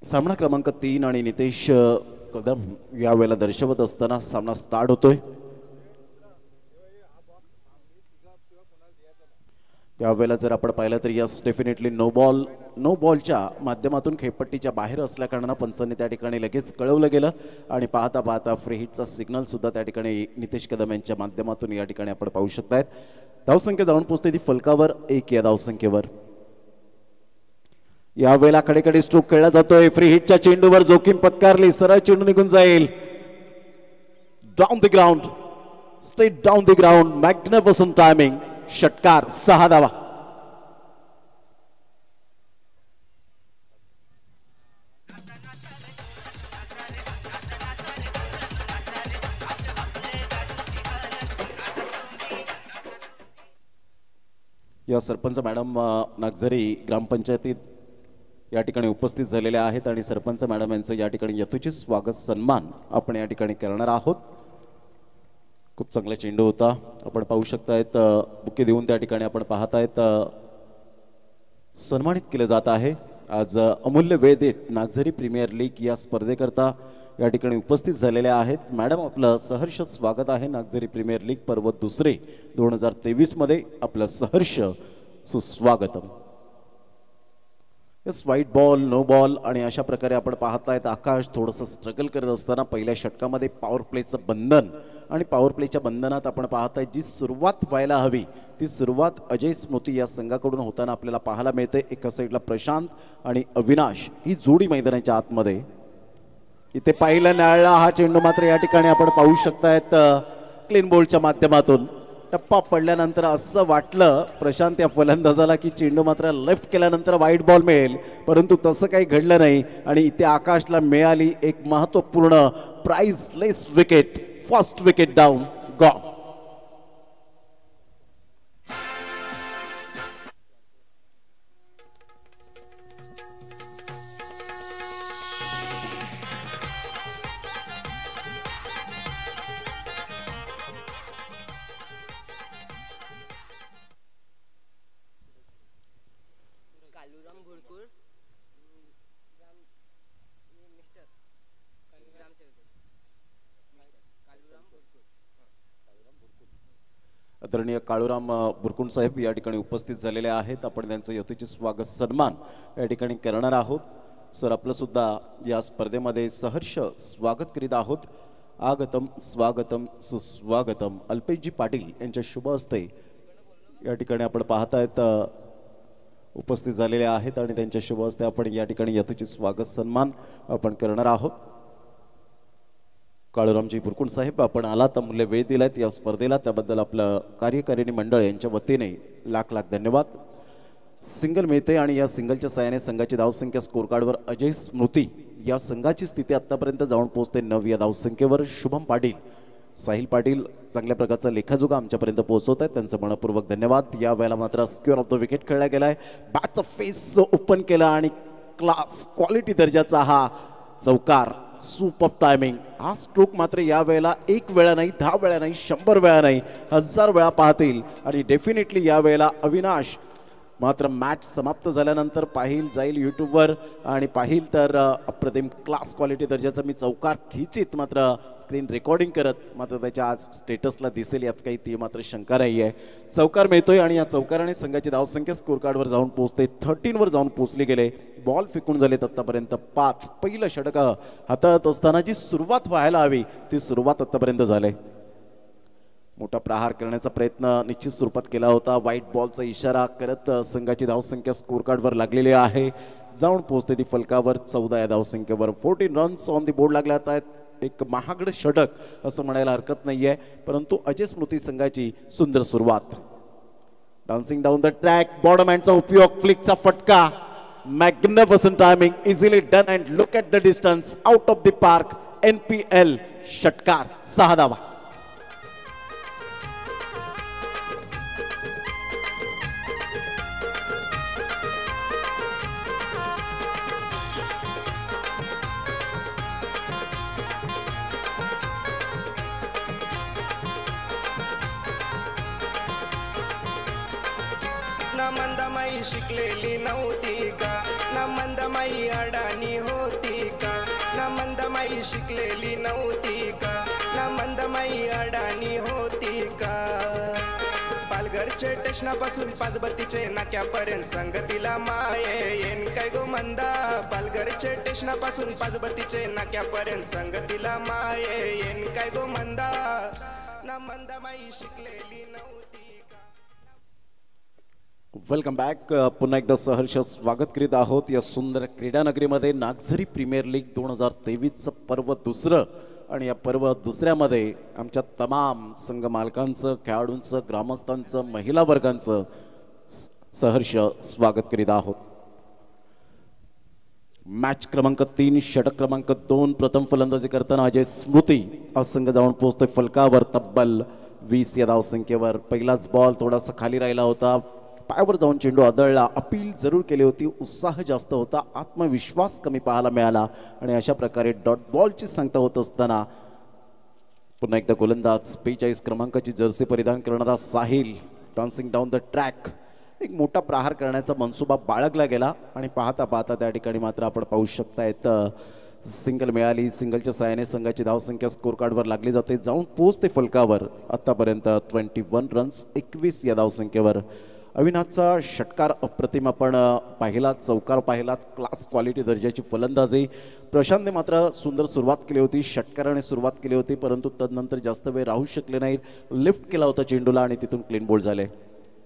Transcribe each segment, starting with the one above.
सामना क्रमांक 3 आणि नितेश कदम यावेळेला दर्शवत असताना सामना स्टार्ट होतोय। यावेळेला जर आपण पाहिलं तर यस डेफिनेटली नो बॉलच्या माध्यमातून खेळपट्टीच्या बाहेर असल्या कारणाने पंचांनी त्या ठिकाणी लगेच कळवलं गेलं आणि पाहता पाहता फ्री हिटचा सिग्नल सुद्धा त्या ठिकाणी नितेश कदम यांच्या माध्यमातून या ठिकाणी आपण पाहू शकतायत। धावसंख्या जाऊन पोहोचते ती फलकावर 1 या धावसंख्येवर। यावेळेला कडेकडे स्ट्रोक खेळला जातोय। फ्री हिटच्या चेंडूवर जोखीम पत्कारली, सरळ चेंडू निघून जाईल down the ground, straight down the ground. Magnificent timing, षटकार, 6 धावा। या सरपंच मॅडम नागझरी ग्रामपंचायतीत या ठिकाणी उपस्थित झालेले आहेत आणि सरपंच मॅडम यांचं या ठिकाणी यथोचित स्वागत सन्मान आपण या ठिकाणी करणार आहोत। खूप चांगला चेंडू होता, आपण पाहू शकतायत बुके देऊन त्या ठिकाणी आपण पाहतायत सन्मानित केले जात आहे। आज अमूल्य वेळ देत नागझरी प्रीमियर लीग या स्पर्धेकरता या ठिकाणी उपस्थित झालेले आहेत। मॅडम आपलं सहर्ष स्वागत आहे नागझरी प्रीमियर लीग पर्व दुसरे 2023 मध्ये आपलं सहर्ष सुस्वागतम। Yes white ball, no ball आणि अशा प्रकारे आपण पाहतायत आकाश थोडंसं स्ट्रगल करत असताना पहिल्या षटकामध्ये पॉवर प्लेचं बंधन आणि पॉवर प्लेच्या बंधनात आपण पाहताय जी सुरुवात व्हायला हवी ती सुरुवात अजय स्मृती या संघाकडून होताना आपल्याला पाहायला मिळते। एका साईडला प्रशांत आणि अविनाश ही जोडी मैदानाच्या आतमध्ये, इथे पहिला नाळला हा चेंडू मात्र या ठिकाणी आपण पाहू शकतायत क्लीन बॉलच्या माध्यमातून टप्पा पडल्यानंतर असं वाटलं प्रशांत या फलंदाजाला की चेंडू मात्र लेफ्ट केल्यानंतर व्हाईट बॉल मिळेल, परंतु तसं काही घडलं नाही आणि इथे आकाशला मिळाली एक महत्त्वपूर्ण priceless wicket. First wicket down gone. आदरणीय काळूराम बुरकुंड साहेब या ठिकाणी उपस्थित झालेले आहेत, आपण त्यांचं यथोचित स्वागत सन्मान या ठिकाणी करणार आहोत। सर आपलं सुद्धा या स्पर्धेमध्ये सहर्ष स्वागत करीत आहोत। आगतम स्वागतम सुस्वागतम। अल्पेशजी पाटील यांच्या शुभ हस्ते या ठिकाणी आपण पाहतायत उपस्थित झालेले आहेत आणि त्यांच्या शुभ हस्ते आपण या ठिकाणी यथोचित स्वागत सन्मान आपण करणार आहोत। काळूरामजी बुरकुंड साहेब आपण आलात, अमूल्य वेळ दिलात या स्पर्धेला, त्याबद्दल आपलं कार्यकारिणी मंडळ यांच्या वतीने लाख लाख धन्यवाद। सिंगल मिळते आणि या सिंगलच्या साहाय्याने संघाची धावसंख्या स्कोर कार्डवर अजय स्मृती या संघाची स्थिती आतापर्यंत जाऊन पोहोचते 9 या धावसंख्येवर। शुभम पाटील, साहिल पाटील चांगल्या प्रकारचा लेखाजोखा आमच्यापर्यंत पोहोचवत आहेत, त्यांचं मनपूर्वक धन्यवाद। या वेळेला मात्र स्क्वेअर ऑफ द विकेट खेळला गेलाय, बॅटचा फेस ओपन केला आणि क्लास क्वालिटी दर्जाचा हा चौकार, सुपर टायमिंग। हा स्ट्रोक मात्र या वेळेला 1 वेळा नाही, 10 वेळा नाही, 100 वेळा नाही, 1000 वेळा पाहतील आणि डेफिनेटली या वेळेला अविनाश मात्र मॅच समाप्त झाल्यानंतर पाहिल जाईल यूट्यूबवर आणि पाहिल तर अप्रतिम क्लास क्वालिटी दर्जाचा मी चौकार खिचित मात्र स्क्रीन रेकॉर्डिंग करत मात्र त्याच्या आज स्टेटसला दिसेल यात काही ती मात्र शंका नाही आहे। चौकार मिळतोय आणि या चौकाराने संघाची धावसंख्या स्कोर कार्डवर जाऊन पोहोचते 13 वर जाऊन पोहोचली गेले। बॉल फेकून झालेत आतापर्यंत 5। पहिलं षटक हाताळत असताना जी सुरुवात व्हायला हवी ती सुरुवात आतापर्यंत झाली। मोठा प्रहार करण्याचा प्रयत्न निश्चित स्वरूपात केला होता, व्हाईट बॉलचा इशारा करत संघाची धावसंख्या स्कोर कार्डवर लागलेली आहे, जाऊन पोहोचते ती फलकावर 14 या धावसंख्येवर। 14 रन्स ऑन दी बोर्ड लागले आहेत, एक महागड षटक असं म्हणायला हरकत नाहीये, परंतु अजय स्मृती संघाची सुंदर सुरुवात। Dancing down the track, bottom हँडचा उपयोग, फ्लिकचा फटका, magnificent timing, easily done and look at the distance, out of the park, NPL षटकार, 6 धावा। न मंदमाई शिकलेली नव्हती का, न मंदमाई अडाणी होती शिकलेली नव्हती का, ना मंदमाई अडाणी होती का. पालघरचे स्टेशनापासून पाचबत्तीचे नाक्यापर्यंत संगतीला माये येन काय गो मंदा. पालघरचे स्टेशनापासून पाचबत्तीचे नाक्यापर्यंत संगतीला माये येन काय गो मंदा, ना मंदमाई शिकलेली नव्हती का. Welcome back. पुन्हा एकदा सहर्ष स्वागत करीत आहोत या सुंदर क्रीडा नगरीमध्ये. नागझरी प्रीमियर लीग 2023चं पर्व दुसरं आणि या पर्व दुसऱ्यामध्ये आमच्या तमाम संघ मालकांचं, खेळाडूंचं, ग्रामस्थांचं, महिला वर्गांचं सहर्ष स्वागत करीत आहोत. मॅच क्रमांक 3 षटक क्रमांक 2 प्रथम फलंदाजी करताना अजय स्मृती हा संघ जाऊन पोहोचतोय फलकावर तब्बल 20 या धावसंख्येवर. पहिलाच बॉल थोडासा खाली राहिला होता, पायावर जाऊन चेंडू आदळला. अपील जरूर केली होती, उत्साह जास्त होता, आत्मविश्वास कमी पाहायला मिळाला आणि अशा प्रकारे डॉट बॉलची सांगता होत असताना पुन्हा एकदा गोलंदाज 45 क्रमांकाची जर्सी परिधान करणारा Sahil dancing down the track एक मोठा प्रहार करण्याचा मनसुबा बाळगला गेला आणि पाहता पाहता त्या ठिकाणी मात्र आपण पाहू शकतायत सिंगल मिळाली. सिंगलच्या साहाय्याने संघाची धावसंख्या स्कोर कार्डवर लागली जाते, जाऊन पोहोचते फलकावर. आतापर्यंत 21 रन्स 21 या धावसंख्येवर. अविनाशचा षटकार अप्रतिम आपण पाहिलात, चौकार पाहिलात, क्लास क्वालिटी दर्जाची फलंदाजी. प्रशांतने मात्र सुंदर सुरुवात केली होती, षटकाराने सुरुवात केली होती, परंतु तदनंतर जास्त वेळ राहू शकले नाहीत. लिफ्ट केला होता चेंडूला आणि तिथून क्लीन बोल्ड झाले.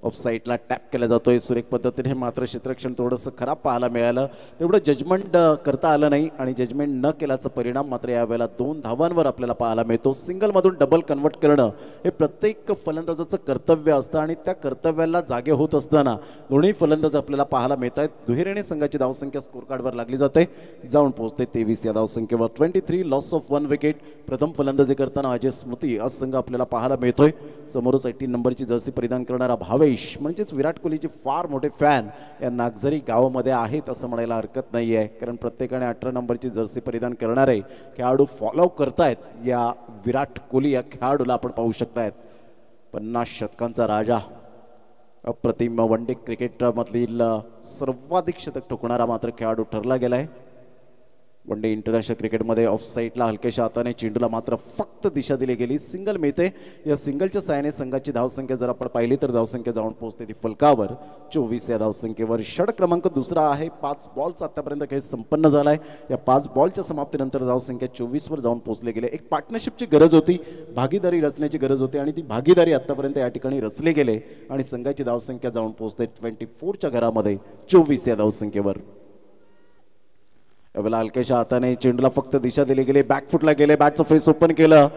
ऑफ साईडला टॅप केला जातोय सुरेख पद्धतीने, मात्र क्षेत्ररक्षण थोडंसं खराब पाहायला मिळालं. तेवढं जजमेंट करता आलं नाही आणि जजमेंट न केल्याचा परिणाम मात्र यावेळेला 2 धावांवर आपल्याला पाहायला मिळतो. सिंगलमधून डबल कन्वर्ट करणं हे प्रत्येक फलंदाजाचं कर्तव्य असतं आणि त्या कर्तव्याला जागे होत असताना दोन्ही फलंदाज आपल्याला पाहायला मिळत आहेत. दुहेरीने संघाची धावसंख्या स्कोर कार्डवर लागली जाते, जाऊन पोहोचते 23 या धावसंख्येवर. 23 लॉस ऑफ 1 विकेट. प्रथम फलंदाजी करताना अजय स्मृती हा संघ आपल्याला पाहायला मिळतोय. समोरच 18 नंबरची जर्सी परिधान करणारा भावेश म्हणजेच विराट कोहलीचे फार मोठे फॅन या नागझरी गावामध्ये आहेत असं म्हणायला हरकत नाही आहे, कारण प्रत्येकाने 18 नंबरची जर्सी परिधान करणारे खेळाडू फॉलो करतायत या विराट कोहली या खेळाडूला आपण पाहू शकतायत. 50 शतकांचा राजा, अप्रतिम वन डे क्रिकेटमधील सर्वाधिक शतक ठोकणारा मात्र खेळाडू ठरला गेलाय. वन डे इंटरनॅशनल क्रिकेटमध्ये ऑफ साईडला हलक्याशा हाताने चेंडूला मात्र फक्त दिशा दिली गेली. सिंगल मिळते. या सिंगलच्या साहाय्याने संघाची धावसंख्या जर आपण पाहिली तर धावसंख्या जाऊन पोहोचते ती फलकावर 24 या धावसंख्येवर. षटक क्रमांक दुसरा आहे. 5 बॉलचा आतापर्यंत खेळ संपन्न झालाय. या 5 बॉलच्या समाप्तीनंतर धावसंख्या 24 वर जाऊन पोहोचले गेले. एक पार्टनरशिपची गरज होती, भागीदारी रचण्याची गरज होती आणि ती भागीदारी आतापर्यंत या ठिकाणी रचले गेले आणि संघाची धावसंख्या जाऊन पोहोचते 24च्या घरामध्ये 24 या धावसंख्येवर. यावेळेला हलक्याशा हाताने चेंडूला फक्त दिशा दिली गेली, बॅकफुटला गेले, बॅटचं फेस ओपन केलं,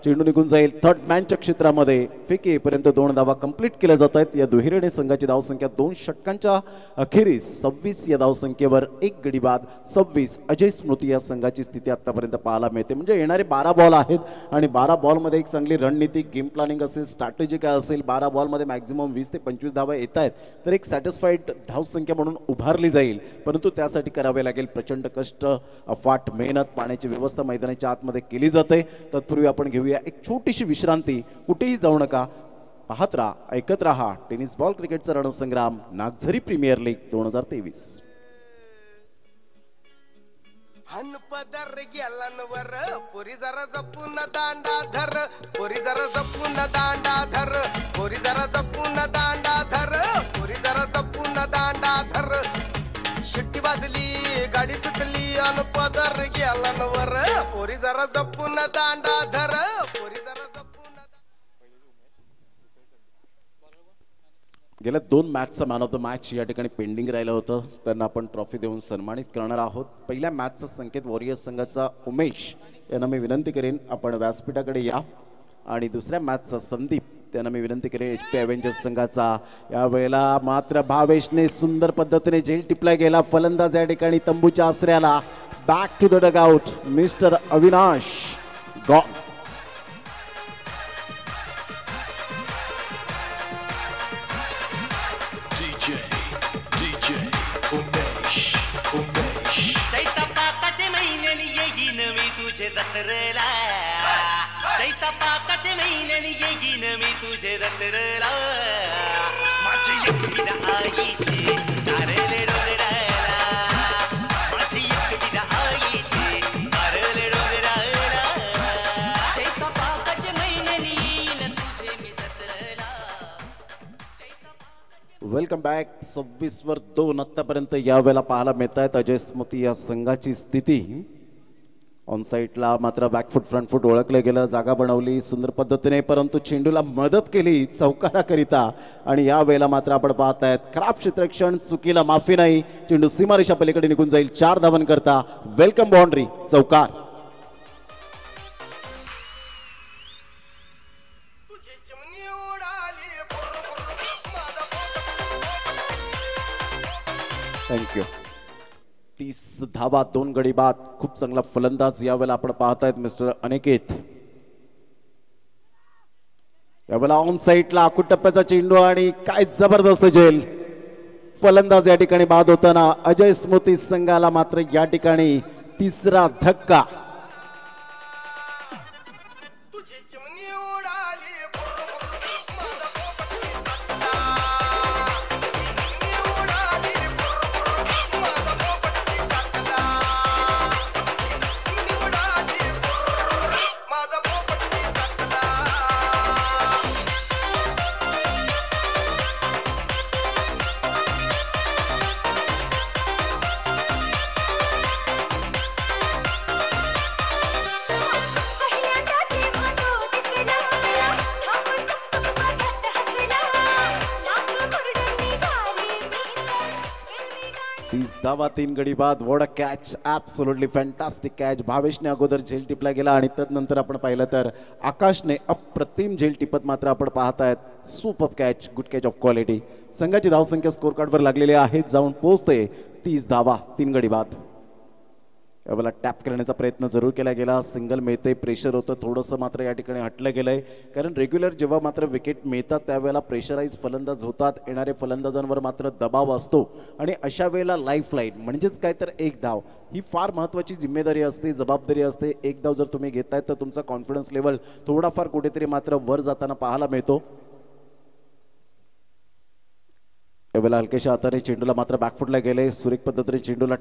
चेंडू निघून जाईल. थर्ड मॅनच्या क्षेत्रामध्ये फेक येईपर्यंत 2 धावा कंप्लीट केल्या जात आहेत. या दुहेरीने संघाची धावसंख्या 2 षटकांच्या अखेरीस 26 या धावसंख्येवर 1 गडी बाद 26. अजय स्मृती या संघाची स्थिती आतापर्यंत पाहायला मिळते. म्हणजे येणारे 12 बॉल आहेत आणि 12 बॉलमध्ये एक चांगली रणनीती, गेम प्लॅनिंग असेल, स्ट्रॅटेजी काय असेल, 12 बॉलमध्ये मॅक्झिमम 20 ते 25 धावा येत आहेत तर एक सॅटिस्फाईड धावसंख्या म्हणून उभारली जाईल. परंतु त्यासाठी करावे लागेल प्रचंड कष्ट, अफाट मेहनत, पाण्याची व्यवस्था मैदानाच्या आतमध्ये केली जाते. तत्पूर्वी आपण घेऊया एक छोटीशी विश्रांती. कुठेही जाऊ नका, पाहत राहा, ऐकत राहा टेनिस बॉल क्रिकेटचा रणसंग्राम नागझरी प्रीमियर लीग 2023. हन पदर गेलांवर पोरी जरा जपून दांडा धर, पोरी जरा जपून दांडा धर, पोरी जरा जपून दांडा धर, पोरी जरा जपून दांडा धर. शिट्टी वाजली, गाडी सुटली अन पदर गेलांवर पोरी जरा जपून दांडा धर, पोरी जरा जपून. गेल्या 2 मॅचचा मॅन ऑफ द मॅच या ठिकाणी पेंडिंग राहिलं होतं, त्यांना आपण ट्रॉफी देऊन सन्मानित करणार आहोत. पहिल्या मॅचचा संकेत वॉरियर्स संघाचा उमेश यांना मी विनंती करेन आपण व्यासपीठाकडे या. आणि दुसऱ्या मॅचचा संदीप त्यांना मी विनंती करेन HP अव्हेंजर्स संघाचा. यावेळेला मात्र भावेशने सुंदर पद्धतीने झेल टिपला गेला. फलंदाज या ठिकाणी तंबूच्या आसऱ्याला. Back to the dugout mister Avinash गॉ. दैतापाकाचे महिन्यानी येईन मी तुझे दसरला, दैतापाकाचे महिन्यानी येईन मी तुझे दसरला. माझी एकविरा आईचे तारले डोंगराला, माझी एकविरा आईचे तारले डोंगराला. Welcome back. 26 वर 2 आतापर्यंत यावेळेला पाहायला मिळत आहेत अजय स्मृती या संघाची स्थिती. ऑन साईडला मात्र बॅकफूट फ्रंट फूट ओळखलं गेलं, जागा बनवली सुंदर पद्धतीने, परंतु चेंडूला मदत केली चौकाराकरिता. आणि यावेळेला मात्र आपण पाहत आहेत खराब क्षेत्ररक्षण, चुकीला माफी नाही. चेंडू सीमारेषा पलीकडे निघून जाईल 4 धावन करता. वेलकम बाउंड्री चौकार. थँक्यू. 30 धावा 2 गडी बाद. खूप चांगला फलंदाज यावेळेला आपण पाहतायत मिस्टर अनिकेत. यावेळेला ऑन साईडला आखूट टप्प्याचा चेंडू आणि काय जबरदस्त झेल. फलंदाज या ठिकाणी बाद होताना अजय स्मृती संघाला मात्र या ठिकाणी तिसरा धक्का. धावा 3 गडी बाद. What a catch, absolutely fantastic catch. भावेशने अगोदर झेल टिपला गेला आणि तदनंतर आपण पाहिलं तर आकाशने अप्रतिम झेल टिपत मात्र आपण पाहतायत. Super catch, good catch of quality. संघाची धावसंख्या स्कोर कार्डवर लागलेली आहे, जाऊन पोहोचते 30 धावा 3 गडी बाद. यावेळेला टॅप करण्याचा प्रयत्न जरूर केला गेला. सिंगल मिळते, प्रेशर होतं थोडंसं, मात्र या ठिकाणी हटलं गेलंय. कारण रेग्युलर जेव्हा मात्र विकेट मिळतात त्यावेळेला प्रेशराईज फलंदाज होतात, येणारे फलंदाजांवर मात्र दबाव असतो. आणि अशा वेळेला लाईफ लाईन म्हणजेच काय तर एक धाव ही फार महत्त्वाची जिम्मेदारी असते, जबाबदारी असते. एक धाव जर तुम्ही घेताय तर तुमचा कॉन्फिडन्स लेवल थोडाफार कुठेतरी मात्र वर जाताना पाहायला मिळतो. यावेळेला हलकेशा हाताने चेंडूला मात्र बॅकफुटला गेले. सुरेख पद्धतीने चेंडूला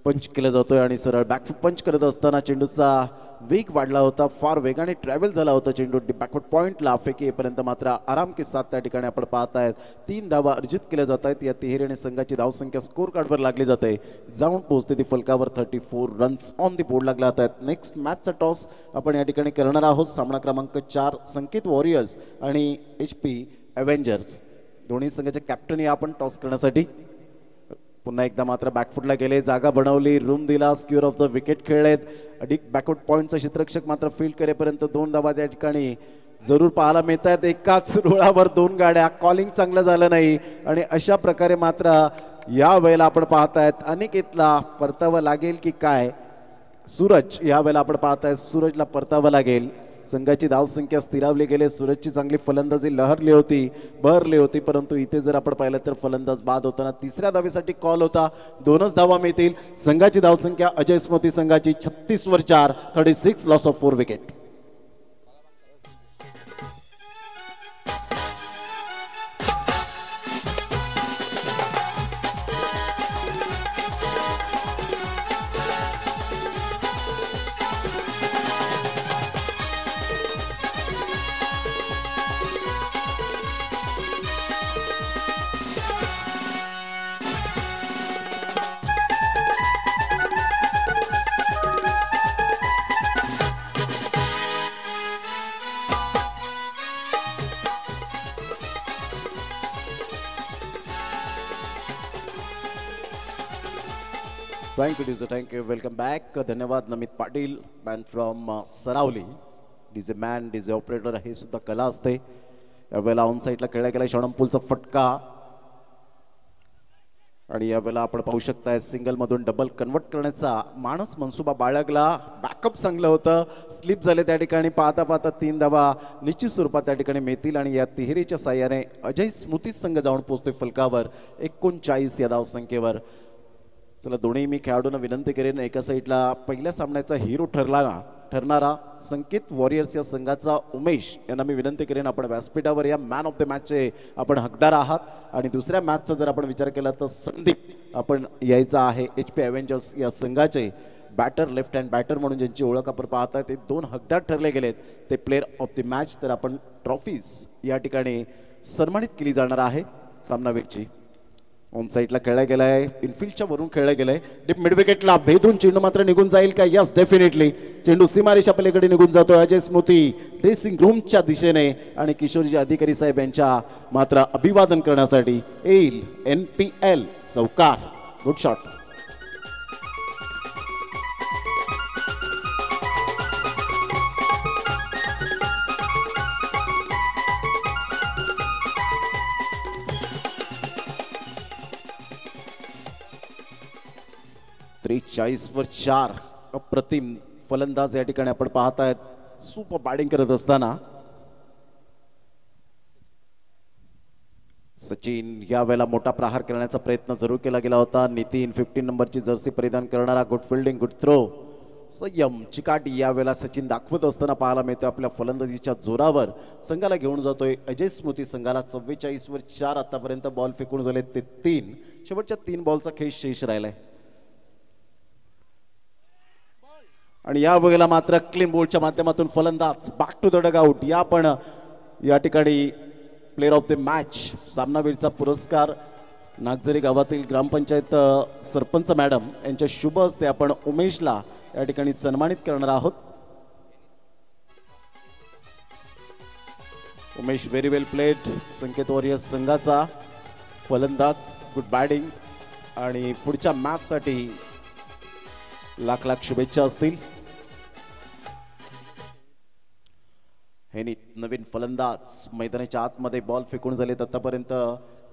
पंच केला जातोय आणि सरळ बॅकफूट पंच करत असताना चेंडूचा वेग वाढला होता, फार वेगाने ट्रॅव्हल झाला होता चेंडू बॅकफूट पॉईंटला. फेकी येईपर्यंत मात्र आराम के साथ त्या ठिकाणी आपण पाहत आहेत 3 धावा अर्जित केल्या जात आहेत. या तिहेरीने संघाची धावसंख्या स्कोर कार्डवर लागली जाते, जाऊन पोहोचते ती फलकावर. 34 रन्स ऑन दी बोर्ड लागला आहेत. नेक्स्ट मॅचचा टॉस आपण या ठिकाणी करणार आहोत. सामना क्रमांक 4 संकेत वॉरियर्स आणि HP एव्हेंजर्स दोन्ही संघाचे कॅप्टन या आपण टॉस करण्यासाठी. पुन्हा एकदा मात्र बॅकफुटला गेले, जागा बनवली, रूम दिला, स्क्युअर ऑफ द विकेट खेळलेत. अधिक बॅकवर्ड पॉईंटचा क्षेत्ररक्षक मात्र फील्ड करेपर्यंत 2 धावा त्या ठिकाणी जरूर पाहायला मिळत आहेत. एकाच रुळावर 2 गाड्या, कॉलिंग चांगलं झालं नाही. आणि अशा प्रकारे मात्र या वेळेला आपण पाहतायत अनिकेतला परतावं लागेल की काय. सूरज या वेळेला आपण पाहताय सूरजला परतावं लागेल. संघाची धावसंख्या स्थिरावली गेले. सूरजची चांगली फलंदाजी लहरली होती, बहरली होती, परंतु इथे जर आपण पाहिलं तर फलंदाज बाद होताना तिसऱ्या धावेसाठी कॉल होता. 2च धावा मिळतील. संघाची धावसंख्या अजय स्मृती संघाची 36 वर 4, 36 loss of 4 wicket. Thank you. Welcome back. धन्यवाद Namit Patil, man from Saravali. DJ man, DJ operator हे सुद्धा कला असते. यावेळेला ऑन साईडला खेळला गेला शॉणमपूलचा फटका. आणि यावेळेला आपण पाहू शकताय सिंगलमधून डबल कन्वर्ट करण्याचा मानस मनसुबा बाळगला. बॅकअप चांगलं होतं, स्लिप झाले त्या ठिकाणी. पाहता पाहता 3 धावा निश्चित स्वरूपात त्या ठिकाणी मिळतील. आणि या तिहेरीच्या साह्याने अजय स्मृती संघ जाऊन पोहोचतोय फलकावर 39 या धावसंख्येवर. चला दोन्ही मी खेळाडूंना विनंती करेन, एका साईडला पहिल्या सामन्याचा हिरो ठरणारा संकेत वॉरियर्स या संघाचा उमेश यांना मी विनंती करेन, आपण व्यासपीठावर या मॅन ऑफ द मॅचचे आपण हकदार आहात. आणि दुसऱ्या मॅचचा जर आपण विचार केला तर संदीप आपण यायचा आहे HP एव्हेंजर्स या संघाचे बॅटर, लेफ्ट हँड बॅटर म्हणून ज्यांची ओळख आपण पाहताय ते 2 हकदार ठरले गेलेत. ते प्लेअर ऑफ द मॅच. तर आपण ट्रॉफीज या ठिकाणी सन्मानित केली जाणार आहे. सामनावीरची. ऑन साईडला खेळला गेलाय, इनफिल्डच्या वरून खेळला गेलाय, डीप मिड विकेटला भेदून चेंडू मात्र निघून जाईल का? यस, डेफिनेटली चेंडू सीमारेषा पलीकडे निघून जातोय. अजय स्मृती ड्रेसिंग रूमच्या दिशेने आणि किशोरजी अधिकारी साहेब यांच्या मात्र अभिवादन करण्यासाठी येईल. NPL चौकार. Good shot. वर 4. अप्रतिम फलंदाज या ठिकाणी आपण पाहतायत सुपर बॅटिंग करत असताना. सचिन यावेळेला मोठा प्रहार करण्याचा प्रयत्न जरूर केला गेला होता. नितीन 15 नंबरची जर्सी परिधान करणारा. Good fielding, good throw. संयम चिकाटी यावेळेला सचिन दाखवत असताना पाहायला मिळतोय. आपल्या फलंदाजीच्या जोरावर संघाला घेऊन जातोय अजय स्मृती. संघाला 44 वर 4. आतापर्यंत बॉल फेकून झाले ते 3. शेवटच्या 3 बॉलचा खेळ शेष राहिलाय आणि या वेळेला मात्र क्लीन बोल्डच्या माध्यमातून फलंदाज बॅक टू द डगआउट. या पण या ठिकाणी प्लेअर ऑफ द मॅच सामनावीरचा पुरस्कार नागझरी गावातील ग्रामपंचायत सरपंच मॅडम यांच्या शुभ हस्ते आपण उमेशला या ठिकाणी सन्मानित करणार आहोत. उमेश व्हेरी वेल प्लेड. संकेत वॉरियर्स संघाचा फलंदाज. गुड बॅटिंग आणि पुढच्या मॅच साठी लाख लाख शुभेच्छा असतील. हे नवीन फलंदाज मैदानाच्या आतमध्ये बॉल फेकून झालेत. आतापर्यंत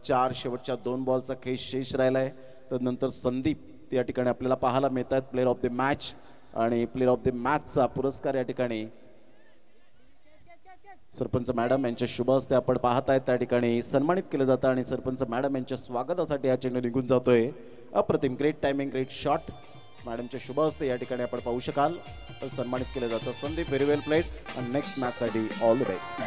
4. शेवटच्या 2 बॉलचा खेळ शेष राहिलाय. त्यानंतर संदीप या ठिकाणी आपल्याला पाहायला मिळत आहेत प्लेअर ऑफ द मॅच आणि प्लेअर ऑफ द मॅचचा पुरस्कार या ठिकाणी सरपंच मॅडम यांच्या शुभ हस्ते आपण पाहतायत त्या ठिकाणी सन्मानित केलं जातं आणि सरपंच मॅडम यांच्या स्वागतासाठी हा चेंडू निघून जातोय. अप्रतिम, ग्रेट टायमिंग, ग्रेट शॉट. मॅडमच्या शुभ हस्ते या ठिकाणी आपण पाहू शकाल सन्मानित केलं जातं. संदीप व्हेरी वेल प्लेड आणि नेक्स्ट मॅच साठी ऑल द बेस्ट.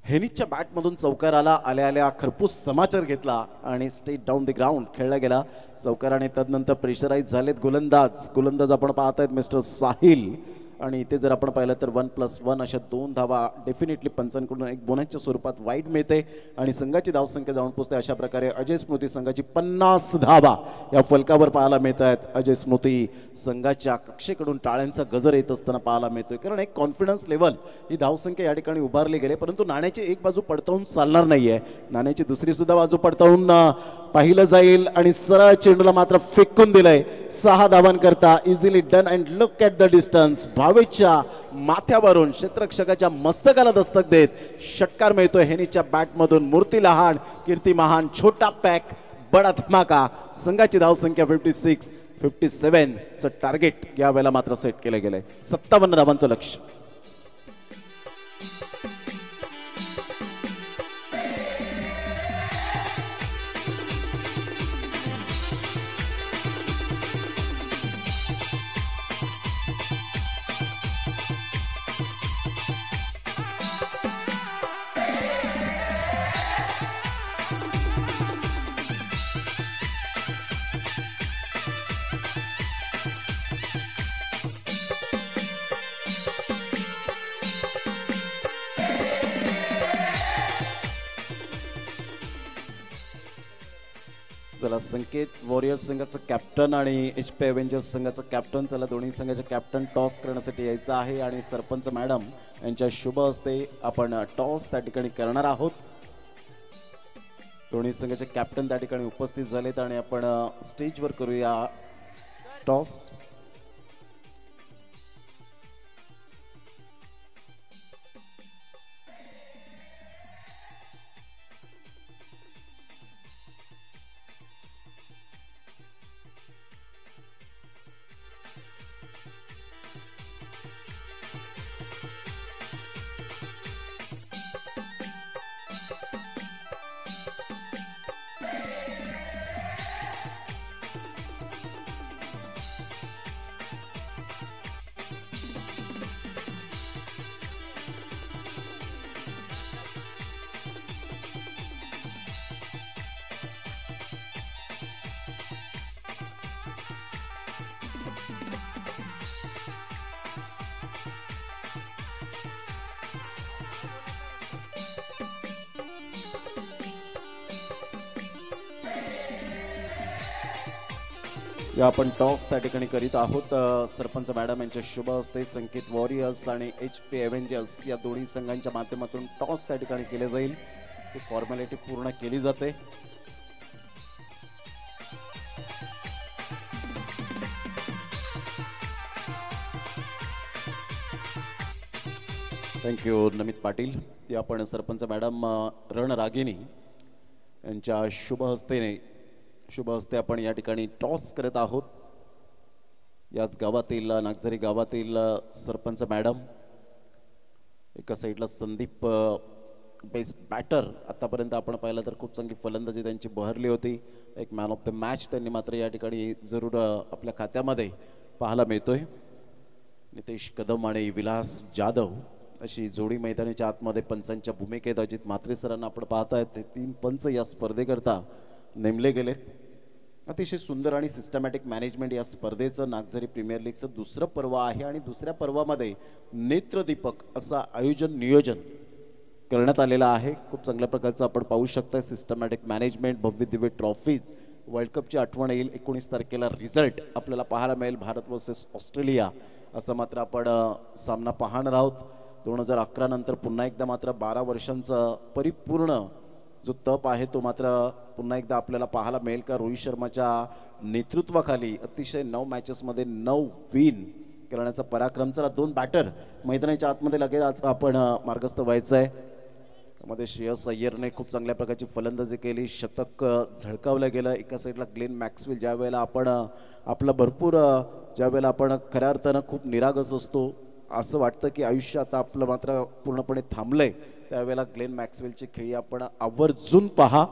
हेनिसच्या बॅटमधून चौकाराला आल्या खरपूस समाचार घेतला आणि स्टेट डाऊन द ग्राउंड खेळला गेला चौकार आणि तदनंतर प्रेशराईज झालेत गोलंदाज आपण पाहतायत मिस्टर साहिल आणि इथे जर आपण पाहिलं तर 1+1 अशा 2 धावा डेफिनेटली पंचांकडून एक बोनसच्या स्वरूपात वाईट मिळते आणि संघाची धावसंख्या जाऊन पोहोचते. अशा प्रकारे अजय स्मृती संघाची 50 धावा या फलकावर पाहायला मिळत आहेत. अजय स्मृती संघाच्या कक्षेकडून टाळ्यांचा गजर येत असताना पाहायला मिळतोय कारण एक कॉन्फिडन्स लेवल ही धावसंख्या या ठिकाणी उभारली गेली. परंतु नाण्याची एक बाजू पडतावून चालणार नाहीये, नाण्याची दुसरी सुद्धा बाजू पडतावून पाहिलं जाईल आणि सरळ चेंडूला मात्र फेकून दिलंय. 6 धावांकरता easily done and look at the distance. भावेच्या माथ्यावरून क्षेत्ररक्षकाच्या मस्तकाला दस्तक देत षटकार मिळतोय हेनीच्या बॅटमधून. मूर्ती लहान, कीर्ती महान, छोटा पॅक, बडा धमाका. संघाची धावसंख्या 57 चं टार्गेट यावेळेला मात्र सेट केलं गेलंय. 57 धावांचं लक्ष. चला संकेत वॉरियर्स संघाचा कॅप्टन आणि HP अव्हेंजर्स संघाचा कॅप्टन, चला दोन्ही संघाचे कॅप्टन टॉस करण्यासाठी यायचं आहे आणि सरपंच मॅडम यांच्या शुभ हस्ते आपण टॉस त्या ठिकाणी करणार आहोत. दोन्ही संघाचे कॅप्टन त्या ठिकाणी उपस्थित झालेत आणि आपण स्टेजवर करूया टॉस. या आपण टॉस त्या ठिकाणी करीत आहोत. सरपंच मॅडम यांच्या शुभ हस्ते संकेत वॉरियर्स आणि HP एव्हेंजर्स या दोन्ही संघांच्या माध्यमातून टॉस त्या ठिकाणी केले जाईल. ही फॉर्मॅलिटी पूर्ण केली जाते. थँक्यू नमित पाटील. या आपण सरपंच मॅडम रणरागिनी यांच्या शुभ हस्ते आपण या ठिकाणी टॉस करत आहोत. याच गावातील नागझरी गावातील सरपंच मॅडम, एका साईडला संदीप बेस्ट बॅटर. आतापर्यंत आपण पाहिलं तर खूप चांगली फलंदाजी त्यांची बहरली होती. एक मॅन ऑफ द मॅच त्यांनी मात्र या ठिकाणी जरूर आपल्या खात्यामध्ये पाहायला मिळतोय. नितेश कदम आणि विलास जाधव अशी जोडी मैदानाच्या आतमध्ये पंचांच्या भूमिकेत अजित म्हात्रे सरांना आपण पाहतायत. ते 3 पंच या स्पर्धेकरता नेमले गेलेत. अतिशय सुंदर आणि सिस्टमॅटिक मॅनेजमेंट या स्पर्धेचं नागझरी प्रीमियर लीगचं दुसरं पर्व आहे आणि दुसऱ्या पर्वामध्ये नेत्रदीपक असा आयोजन नियोजन करण्यात आलेलं आहे. खूप चांगल्या प्रकारचं आपण पाहू शकता. सिस्टमॅटिक मॅनेजमेंट, भव्य दिव्य ट्रॉफीज, वर्ल्ड कपची आठवण येईल. 19 तारखेला रिझल्ट आपल्याला पाहायला मिळेल. भारत वर्सेस ऑस्ट्रेलिया असा मात्र आपण सामना पाहणार आहोत. 2011 नंतर पुन्हा एकदा मात्र 12 वर्षांचा परिपूर्ण जो तप आहे तो मात्र पुन्हा एकदा आपल्याला पाहायला मिळेल का रोहित शर्माच्या नेतृत्वाखाली अतिशय 9 मॅचेसमध्ये 9 विन करण्याचा पराक्रम. चला 2 बॅटर मैदानाच्या आतमध्ये लागेल. आज आपण मार्गस्थ व्हायचं आहे. त्यामध्ये श्रेयस अय्यरने खूप चांगल्या प्रकारची फलंदाजी केली. शतक झळकावलं गेलं. एका साईडला ग्लेन मॅक्सवेल, ज्या वेळेला आपण आपलं भरपूर ज्या वेळेला आपण खऱ्या अर्थानं खूप निरागस असतो, असं वाटतं की आयुष्य आता आपलं मात्र पूर्णपणे थांबलंय, त्यावेळेला ग्लेन मॅक्सवेलची खेळी आपण आवर्जून पहा.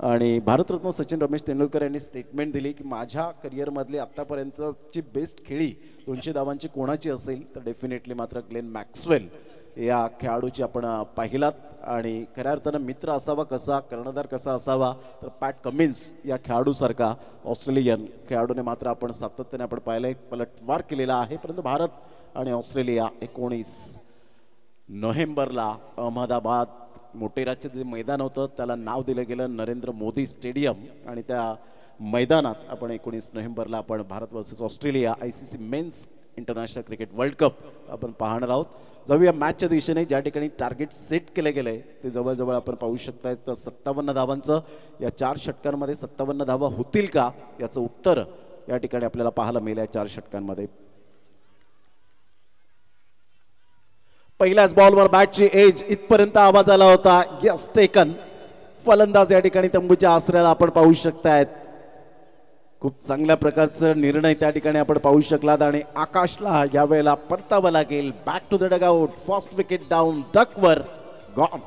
आणि भारतरत्न सचिन रमेश तेंडुलकर यांनी स्टेटमेंट दिली की माझ्या करिअरमधली आत्तापर्यंतची बेस्ट खेळी 200 धावांची कोणाची असेल तर डेफिनेटली मात्र ग्लेन मॅक्सवेल या खेळाडूची आपण पाहिलात. आणि खऱ्या अर्थानं मित्र असावा कसा, कर्णधार कसा असावा, तर पॅट कमिन्स या खेळाडूसारखा ऑस्ट्रेलियन खेळाडूने मात्र आपण सातत्याने आपण पाहिलंय पलटवार केलेला आहे. परंतु भारत आणि ऑस्ट्रेलिया 19 नोव्हेंबरला अहमदाबाद मोटेराचे जे मैदान होतं त्याला नाव दिलं गेलं नरेंद्र मोदी स्टेडियम. आणि त्या मैदानात आपण 19 नोव्हेंबरला आपण Bharat versus Australia ICC men's international cricket world cup आपण पाहणार आहोत. जाऊया मॅचच्या दिशेने. ज्या ठिकाणी टार्गेट सेट केले गेले ते जवळजवळ आपण पाहू शकताय. तर 57 धावांचं या 4 षटकांमध्ये 57 धावा होतील का याचं उत्तर या ठिकाणी आपल्याला पाहायला मिळेल. 4 षटकांमध्ये पहिल्याच बॉलवर बॅटची एज इथपर्यंत आवाज आला होता. Yes taken. फलंदाज या ठिकाणी तंबूच्या आसऱ्याला आपण पाहू शकतायत. खूप चांगल्या प्रकारचं निर्णय त्या ठिकाणी आपण पाहू शकलात. आणि आकाशला यावेळेला परतावं लागेल. Back to the dugout. First wicket down. डकवर गॉन.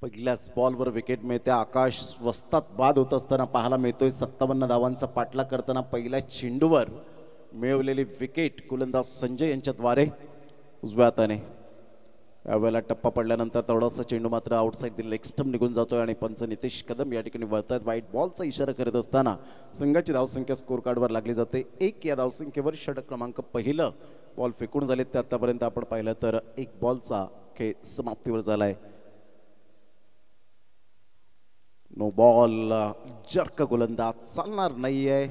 पहिल्याच बॉलवर विकेट मिळते. आकाश स्वस्तात बाद होत असताना पाहायला मिळतोय. 57 धावांचा पाठलाग करताना पहिल्या चेंडूवर मिळवलेली विकेट गोलंदाज संजय यांच्याद्वारे उजव्या हाताने. यावेळेला टप्पा पडल्यानंतर थोडासा चेंडू मात्र आउटसाईड द लेग स्टंप निघून जातोय आणि पंच नितेश कदम या ठिकाणी वळतात. व्हाईट बॉलचा इशारा करत असताना संघाची धावसंख्या स्कोर कार्डवर लागली जाते. 1 या धावसंख्येवर षटक क्रमांक पहिलं बॉल फेकून झालेत. ते आतापर्यंत आपण पाहिलं तर 1 बॉलचा खेळ समाप्तीवर झालाय. No ball. जर्क गोलंदाज चालणार नाहीये.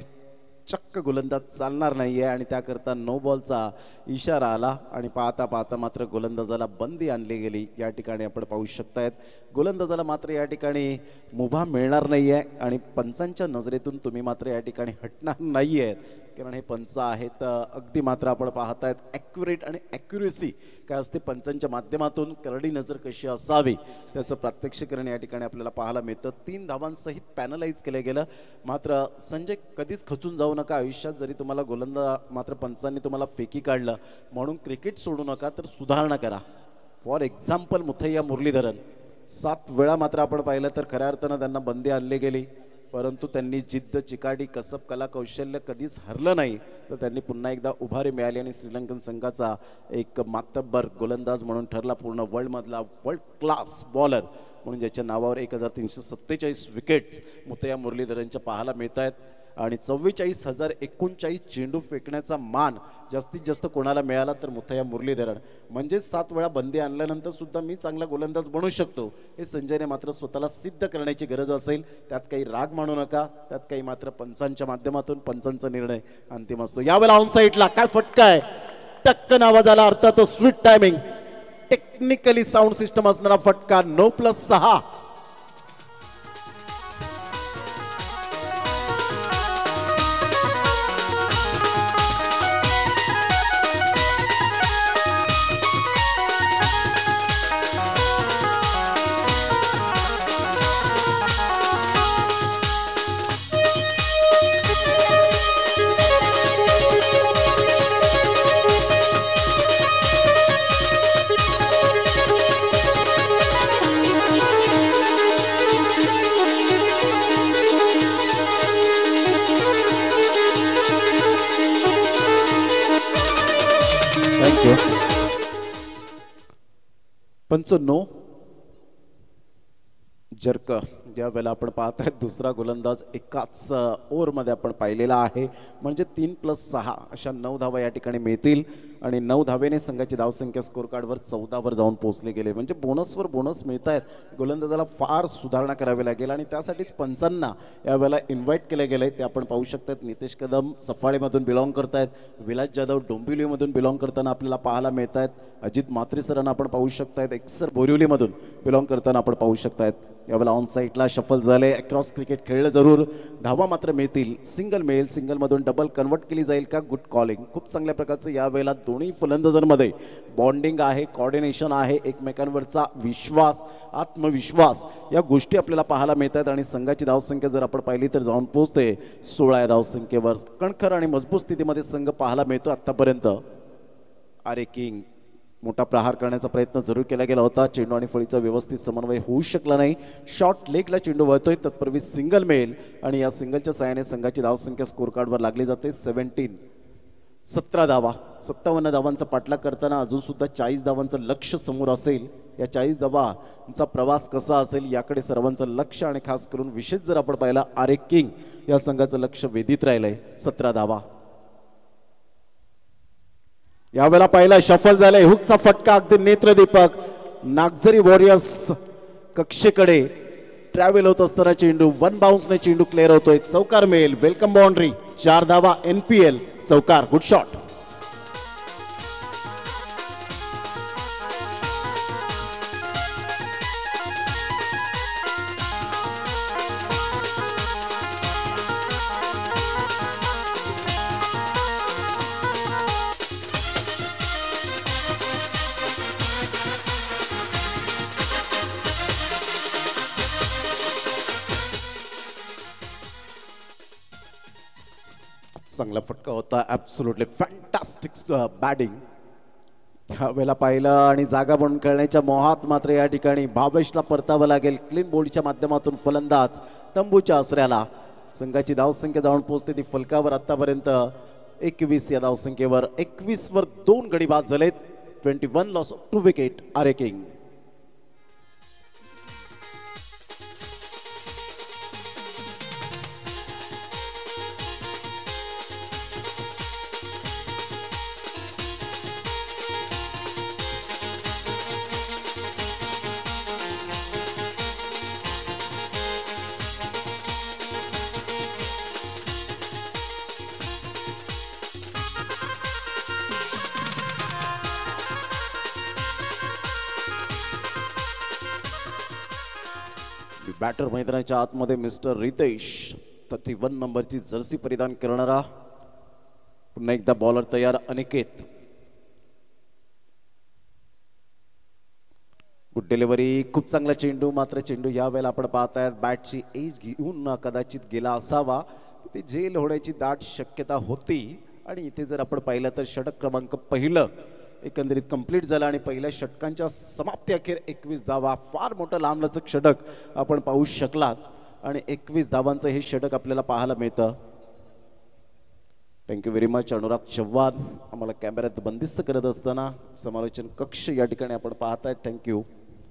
चक्क गोलंदाज चालणार नाहीये आणि त्याकरता नो बॉलचा इशारा आला. आणि पाहता पाहता मात्र गोलंदाजाला बंदी आणली गेली. या ठिकाणी आपण पाहू शकतायत गोलंदाजाला मात्र या ठिकाणी मुभा मिळणार नाहीये. आणि पंचांच्या नजरेतून तुम्ही मात्र या ठिकाणी हटणार नाहीये, कारण हे पंच आहेत अगदी मात्र आपण पाहतायत ॲक्युरेट आणि ॲक्युरेसी काय असते पंचांच्या माध्यमातून करडी नजर कशी असावी त्याचं प्रात्यक्षिकरण या ठिकाणी आपल्याला पाहायला मिळतं. 3 धावांसहित पॅनलाइज केलं गेलं. मात्र संजय कधीच खचून जाऊ जाऊ नका. आयुष्यात जरी तुम्हाला गोलंदाज मात्र पंचांनी तुम्हाला फेकी काढलं म्हणून क्रिकेट सोडू नका, तर सुधारणा करा. फॉर एक्झाम्पल मुथय्या मुरलीधरन 7 वेळा मात्र आपण पाहिलं तर खऱ्या अर्थानं त्यांना बंदी आणली गेली, परंतु त्यांनी जिद्द, चिकाटी, कसब, कला, कौशल्य कधीच हरलं नाही. तर त्यांनी पुन्हा एकदा उभारी मिळाली आणि श्रीलंकन संघाचा एक मातब्बर गोलंदाज म्हणून ठरला. पूर्ण वर्ल्डमधला वर्ल्ड क्लास बॉलर म्हणून ज्याच्या नावावर 1347 विकेट्स मुथय्या मुरलीधरनच्या पाहायला मिळत आहेत. आणि 44,039 चेंडू फेकण्याचा मान जास्तीत जास्त कोणाला मिळाला तर मुथय्या मुरलीधरन. म्हणजे 7 वेळा बंदी आणल्यानंतर सुद्धा मी चांगला गोलंदाज बनू शकतो हे संजयने मात्र स्वतःला सिद्ध करण्याची गरज असेल. त्यात काही राग मानू नका, त्यात काही मात्र पंचांच्या माध्यमातून पंचांचा निर्णय अंतिम असतो. यावेळेला ऑन साईडला काय फटका आहे, टक्कन आवाज आला, अर्थातच sweet timing, technically sound system असणारा फटका. 9+6. पंच नो जर्क. ज्या वेळेला आपण पाहत आहेत दुसरा गोलंदाज एकाच ओव्हरमध्ये आपण पाहिलेला आहे. म्हणजे 3+6 अशा 9 धावा या ठिकाणी मिळतील आणि 9 धावेने संघाची धावसंख्या स्कोर कार्डवर 14वर जाऊन पोहोचले गेले. म्हणजे बोनसवर बोनस मिळत आहेत. गोलंदाजाला फार सुधारणा करावी लागेल आणि त्यासाठीच पंचांना यावेळेला इन्व्हाइट केले गेले. ते आपण पाहू शकतात. नितेश कदम सफाळेमधून बिलॉंग करत आहेत, विलास जाधव डोंबिवलीमधून बिलॉंग करताना आपल्याला पाहायला मिळत आहेत, अजित म्हात्रे सरांना आपण पाहू शकतायत, एक्सर बोरिवलीमधून बिलॉंग करताना आपण पाहू शकतायत. यावेळेला ऑन साईडला शफल झाले, अक्रॉस क्रिकेट खेळलं जरूर, धावा मात्र मिळतील. सिंगल मिळेल, सिंगलमधून डबल कन्वर्ट केली जाईल का? Good calling. खूप चांगल्या प्रकारचं यावेळेला दोन्ही फलंदाजांमध्ये बॉन्डिंग आहे, कॉर्डिनेशन आहे, एकमेकांवरचा विश्वास, आत्मविश्वास या गोष्टी आपल्याला पाहायला मिळतात. आणि संघाची धावसंख्या जर आपण पाहिली तर जाऊन पोहोचते 16 या धावसंख्येवर. कणखर आणि मजबूत स्थितीमध्ये संघ पाहायला मिळतो आतापर्यंत. आरे किंग मोठा प्रहार करण्याचा प्रयत्न जरूर केला गेला होता. चेंडू आणि फळीचा व्यवस्थित समन्वय होऊ शकला नाही. शॉर्ट लेगला चेंडू वळतोय, तत्पूर्वी सिंगल मिळेल आणि या सिंगलच्या साहाय्याने संघाची धावसंख्या स्कोर कार्डवर लागली जाते 17 धावा. 57 धावांचा पाठलाग करताना अजून सुद्धा 40 धावांचं लक्ष समोर असेल. या 40 धावांचा प्रवास कसा असेल याकडे सर्वांचं लक्ष आणि खास करून विशेष जर आपण पाहिला आरे किंग या संघाचं लक्ष वेधित राहिलंय. 17 धावा. यावेळेला पहिला शफल झालाय, हुकचा फटका अगदी नेत्रदीपक. नागझरी वॉरियर्स कक्षेकडे ट्रॅव्हल होत असताना चेंडू 1 बाउन्सने चेंडू क्लिअर होतोय. चौकार मिळेल, वेलकम बाउंड्री, 4 धावा, NPL चौकार. Good shot. चांगला फटका होता. Absolutely fantastic batting. ह्या वेळेला पाहिलं आणि जागा बनून खेळण्याच्या मोहात मात्र या ठिकाणी भावेशला परतावं लागेल. क्लीन बोल्डच्या माध्यमातून फलंदाज तंबूच्या आसऱ्याला. संघाची धावसंख्या जाऊन पोहोचते ती फलकावर आतापर्यंत 21 या धावसंख्येवर. 21 वर 2 गडी बाद झालेत. 21 loss of 2 wicket. R A king. Batter मैदानाच्या आतमध्ये मिस्टर रितेश, 31 नंबरची जर्सी परिधान करणारा. पुन्हा एकदा बॉलर तयार अनिकेत. गुड डिलिव्हरी, खूप चांगला चेंडू. मात्र चेंडू या वेळेला आपण पाहतायत बॅटची एज घेऊन कदाचित गेला असावा. ती झेल होण्याची दाट शक्यता होती. आणि इथे जर आपण पाहिलं तर षटक क्रमांक पहिलं एकंदरीत कंप्लीट झालं आणि पहिल्या षटकांच्या समाप्ती अखेर 21 धावा, फार मोठं लांबलचक षटक आपण पाहू शकलात आणि 21 धावांचं हे षटक आपल्याला पाहायला मिळतं. Thank you very much Anurag Chavan, आम्हाला कॅमेऱ्यात बंदिस्त करत असताना समालोचन कक्ष या ठिकाणी आपण पाहताय. थँक्यू,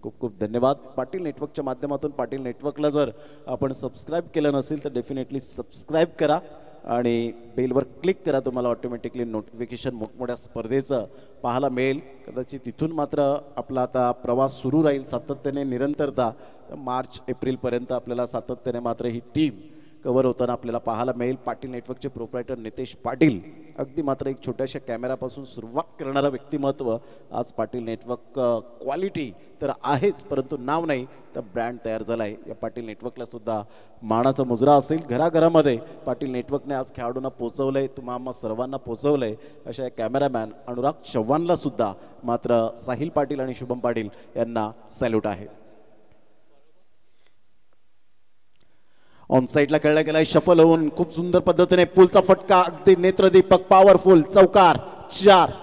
खूप खूप धन्यवाद. पाटील नेटवर्कच्या माध्यमातून पाटील नेटवर्कला जर आपण सबस्क्राईब केलं नसेल तर डेफिनेटली सबस्क्राईब करा आणि बेलवर क्लिक करा. तुम्हाला ऑटोमॅटिकली नोटिफिकेशन मोठमोठ्या स्पर्धेचं पाहायला मिळेल. कदाचित तिथून मात्र आपला आता प्रवास सुरू राहील सातत्याने, निरंतरता. मार्च एप्रिलपर्यंत आपल्याला सातत्याने मात्र ही टीम कव्हर होताना आपल्याला पाहायला मिळेल. पाटील नेटवर्कचे प्रोप्रायटर नितेश पाटील, अगदी मात्र एक छोट्याशा कॅमेरापासून सुरुवात करणारा व्यक्तिमत्व. आज पाटील नेटवर्क क्वालिटी तर आहेच, परंतु नाव नाही तर ब्रँड तयार झाला आहे. या पाटील नेटवर्कला सुद्धा मानाचा मुजरा असेल. घराघरामध्ये पाटील नेटवर्कने आज खेळाडूंना पोचवलं आहे, तुम्हा सर्वांना पोचवलं आहे. अशा कॅमेरामॅन अनुराग चव्हाणला सुद्धा मात्र साहिल पाटील आणि शुभम पाटील यांना सॅल्यूट आहे. ऑन साइडला खेळला गेलाय, शफल होऊन खूप सुंदर पद्धतीने पुलचा फटका, अगदी नेत्रदीपक, पॉवरफुल चौकार, 4.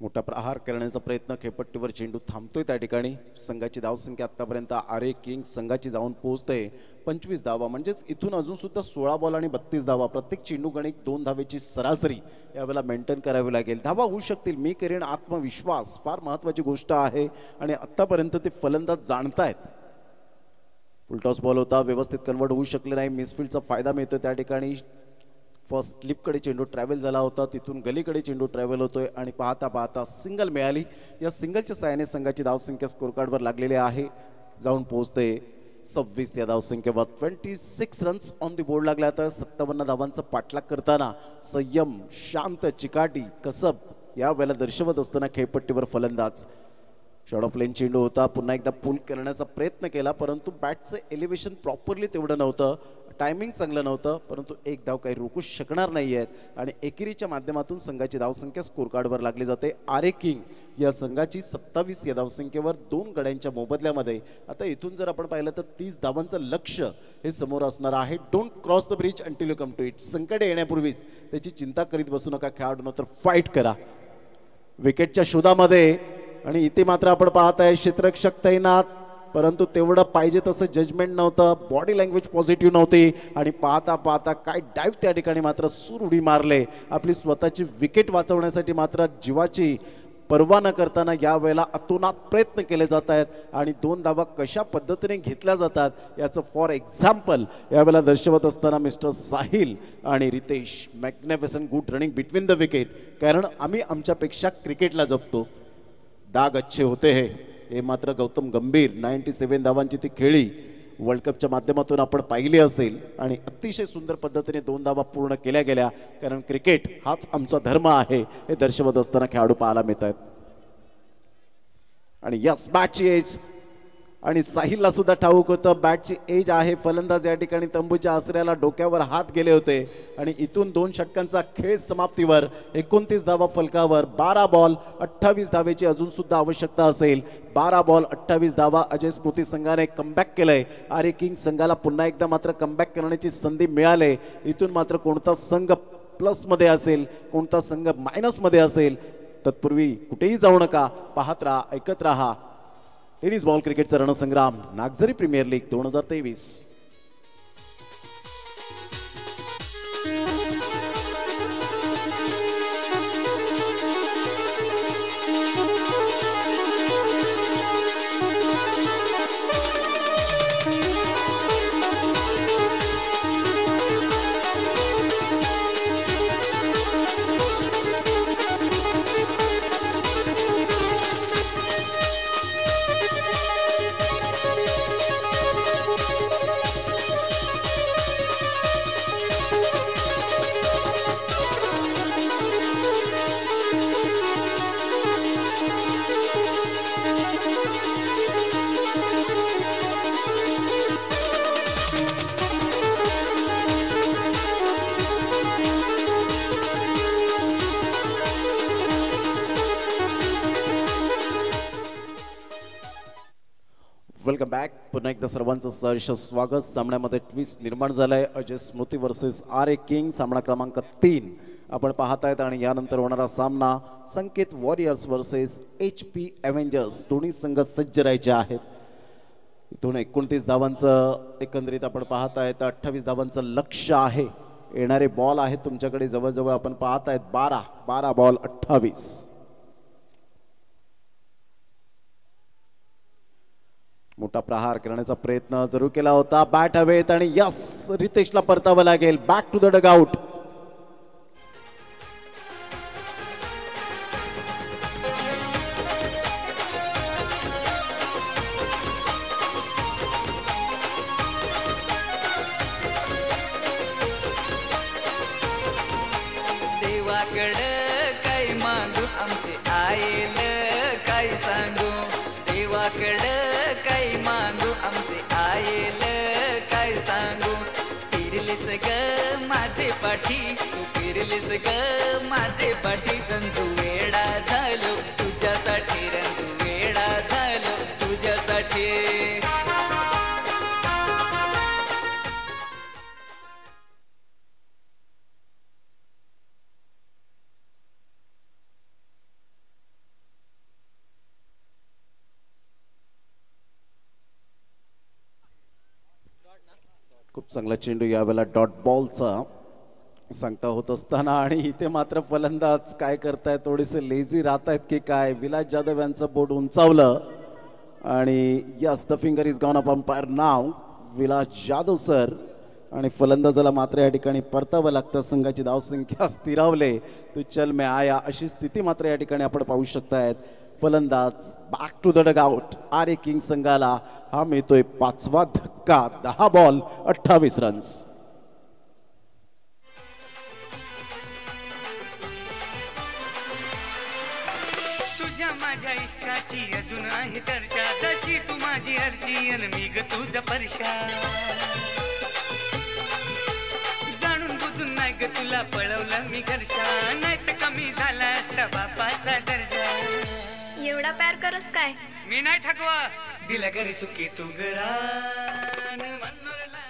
मोठा प्रहार करण्याचा प्रयत्न, खेळपट्टीवर चेंडू थांबतोय त्या ठिकाणी. संघाची धावसंख्या आतापर्यंत आरे किंग संघाची जाऊन पोहोचते 25 धावा, म्हणजेच इथून अजून सुद्धा 16 बॉल आणि 32 धावा, प्रत्येक चेंडू गणित 2 धावेची सरासरी यावेळेला मेंटेन करावी लागेल. धावा होऊ शकतील, मी करेन, आत्मविश्वास फार महत्वाची गोष्ट आहे आणि आतापर्यंत ते फलंदाज जाणतायत. फुलटॉस बॉल होता, व्यवस्थित कन्वर्ट होऊ शकले नाही, मिसफिल्डचा फायदा मिळतो त्या ठिकाणी. फर्स्ट स्लिपकडे चेंडू ट्रॅव्हल झाला होता, तिथून गलीकडे चेंडू ट्रॅव्हल होतोय आणि पाहता पाहता सिंगल मिळाली. या सिंगलच्या साहाय्याने संघाची धावसंख्या स्कोर कार्डवर लागलेली आहे, जाऊन पोहोचते 26 या धावसंख्येवर. 26 रन्स ऑन दी बोर्ड लागल्या. तर 57 धावांचा पाठलाग करताना संयम, शांत, चिकाटी, कसब यावेळेला दर्शवत असताना खेळपट्टीवर फलंदाज. शॉर्ट ऑफ लेन चेंडू होता, पुन्हा एकदा पुल करण्याचा प्रयत्न केला, परंतु बॅटचं एलिव्हेशन प्रॉपरली तेवढं नव्हतं, टायमिंग चांगलं नव्हतं, परंतु एक धाव काही रोखू शकणार नाही आहेत आणि एकेरीच्या माध्यमातून संघाची धावसंख्या स्कोर कार्डवर लागली जाते. आरे किंग या संघाची 27 या धावसंख्येवर 2 गड्यांच्या मोबदल्यामध्ये. आता इथून जर आपण पाहिलं तर 30 धावांचं लक्ष हे समोर असणार आहे. Don't cross the bridge until you come to it. संकट येण्यापूर्वीच त्याची चिंता करीत बसू नका खेळाडूंना, तर फाईट करा विकेटच्या शोधामध्ये. आणि इथे मात्र आपण पाहताय क्षेत्ररक्षक तैनात, परंतु तेवढं पाहिजे तसं जजमेंट नव्हतं, बॉडी लँग्वेज पॉझिटिव्ह नव्हती आणि पाहता पाहता काय डाईव्ह त्या ठिकाणी मात्र सूर उडी मारले. आपली स्वतःची विकेट वाचवण्यासाठी मात्र जीवाची पर्वा न करताना यावेळेला अतोनात प्रयत्न केले जात आहेत आणि 2 धावा कशा पद्धतीने घेतल्या जातात याचं फॉर एक्झाम्पल यावेळेला दर्शवत असताना मिस्टर साहिल आणि Ritesh. Magnificent good running between the wicket, कारण आम्ही आमच्यापेक्षा क्रिकेटला जपतो. दाग अच्छे होते हे मात्र गौतम गंभीर. 97 धावांची ती खेळी वर्ल्ड कपच्या माध्यमातून आपण पाहिली असेल आणि अतिशय सुंदर पद्धतीने 2 धावा पूर्ण केल्या गेल्या, कारण क्रिकेट हाच आमचा धर्म आहे हे दर्शवत असताना खेळाडू पाहायला मिळत आहेत. आणि यस, बॅटची एज आणि साहिलला सुद्धा ठाऊक होतं बॅटची एज आहे. फलंदाज या ठिकाणी तंबूच्या आसऱ्याला डोक्यावर हात गेले होते आणि इथून 2 षटकांचा खेळ समाप्तीवर 29 धावा फलकावर. 12 बॉल 28 धावेची अजून सुद्धा आवश्यकता असेल. 12 बॉल 28 धावा अजय स्मृती संघाने कमबॅक केलंय. आरे किंग संघाला पुन्हा एकदा मात्र कमबॅक करण्याची संधी मिळाली. इथून मात्र कोणता संघ प्लस मध्ये असेल, कोणता संघ मायनस मध्ये असेल, तत्पूर्वी कुठेही जाऊ नका, पाहत राहा, ऐकत राहा. टेनिस बॉल क्रिकेटचा रणसंग्राम, Nagzari premier league 2023. Welcome back. पुन्हा एकदा सर्वांचं सहर्ष स्वागत. सामन्यामध्ये ट्विस्ट निर्माण झालाय. Ajay Smriti versus R A king, सामना क्रमांक 3 आपण पाहत आहेत. आणि यानंतर होणारा सामना संकेत वॉरियर्स वर्सेस HP एव्हेंजर्स. दोन्ही संघ सज्ज राहायचे आहेत. इथून 29 धावांचं एकंदरीत आपण पाहत आहेत. 28 धावांचं लक्ष्य आहे. येणारे बॉल आहेत तुमच्याकडे जवळजवळ आपण पाहत आहेत 12 बॉल 28. मोठा प्रहार करण्याचा प्रयत्न जरूर केला होता. बॅट हवेत आणि यस, रितेशला परतावं लागेल. Back to the dugout. देवाकडं काय मागू आमचे आईल काय सांगू. देवाकडं काय मागू आमचे आईल काय सांगू. फिरलीस ग माझे पाठी, तू फिरलीस ग माझे पाठी. रंजू वेडा झालो तुझ्यासाठी, रंजू वेडा झालो तुझ्यासाठी. खूप चांगला चेंडू यावेळेला डॉट बॉलचा सांगता होत असताना. आणि इथे मात्र फलंदाज काय करतायत, थोडेसे लेझी राहत आहेत की काय. विलास जाधव यांचं बोट उंचावलं आणि yes, the finger is gone up umpire now. Vilas Jadhav sir. आणि फलंदाजाला मात्र या ठिकाणी परतावं लागतं. संघाची धावसंख्या स्थिरावले. तो चल में आया अशी स्थिती मात्र या ठिकाणी आपण पाहू शकतायत. फलंदाज back to the dugout. R A king संघाला हा मिळतोय 5वा धक्का. 10 बॉल 28 रन्स. तुझ्या माझ्या इश्काची अजून आहे चर्चा. जशी तू माझी अर्जी अन मी ग तुझा परशा. जाणून बुजून नाही ग तुला पळवलं मी घरच्या. नाही तर कमी झाला असता बापाचा दर्जा. एवढा प्यार करस काय? मी नाही ठगवा. दिला घरी सुखी तू घरान मनोरला.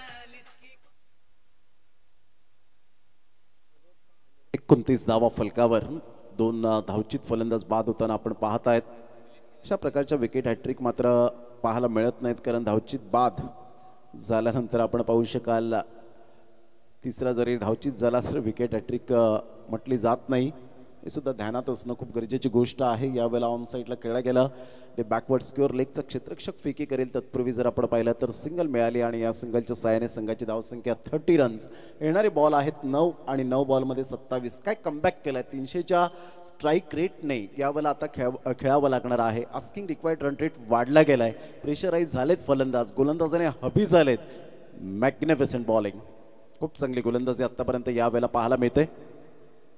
29 धावा फलकावर. 2 धावचित फलंदाज बाद होताना आपण पाहत आहेत. अशा प्रकारच्या विकेट हॅट्रिक मात्र पाहायला मिळत नाहीत, कारण धावचित बाद झाल्यानंतर आपण पाहू शकाल तिसरा जरी धावचित झाला तर विकेट हॅट्रिक म्हटली जात नाही. हे सुद्धा ध्यानात असणं खूप गरजेची गोष्ट आहे. यावेळेला ऑन साईडला खेळला गेला. ते बॅकवर्ड स्क्वेअर लेगचा क्षेत्ररक्षक फेकी करेल. तत्पूर्वी जर आपण पाहिलं तर सिंगल मिळाली आणि या सिंगलच्या साहाय्याने संघाची धावसंख्या 30 रन्स. येणारे बॉल आहेत 9 आणि 9 बॉलमध्ये 27. काय कमबॅक केलाय. 300च्या स्ट्राईक रेटने यावेळेला आता खेळावं लागणार आहे. आस्किंग रिक्वायर्ड रन रेट वाढला गेलाय. प्रेशराईज झालेत फलंदाज. गोलंदाजाने हबी झालेत. Magnificent bowling. खूप चांगली गोलंदाजी आतापर्यंत यावेळेला पाहायला मिळते.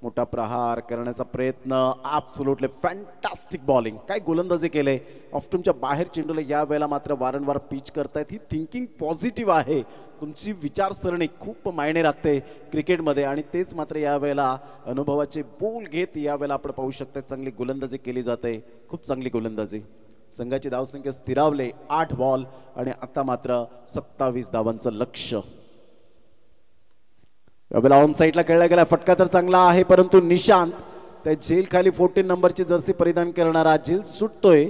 मोठा प्रहार करण्याचा प्रयत्न. Absolutely fantastic bowling. काय गोलंदाजी केले. ऑफ्टूमच्या बाहेर चेंडूला यावेळेला मात्र वारंवार पिच करतायत. ही थिंकिंग पॉझिटिव्ह आहे. तुमची विचारसरणी खूप मायने राखते क्रिकेटमध्ये. आणि तेच मात्र यावेळेला अनुभवाचे बोल घेत यावेळेला आपण पाहू शकता चांगली गोलंदाजी केली जाते. खूप चांगली गोलंदाजी. संघाची धावसंख्या स्थिरावले. 8 बॉल आणि आता मात्र 27 धावांचं लक्ष्य. यावेळेला ऑन साईडला खेळला गेला. फटका तर चांगला आहे, परंतु निशांत त्या झेल खाली 14 नंबरची जर्सी परिधान करणारा झेल सुटतोय.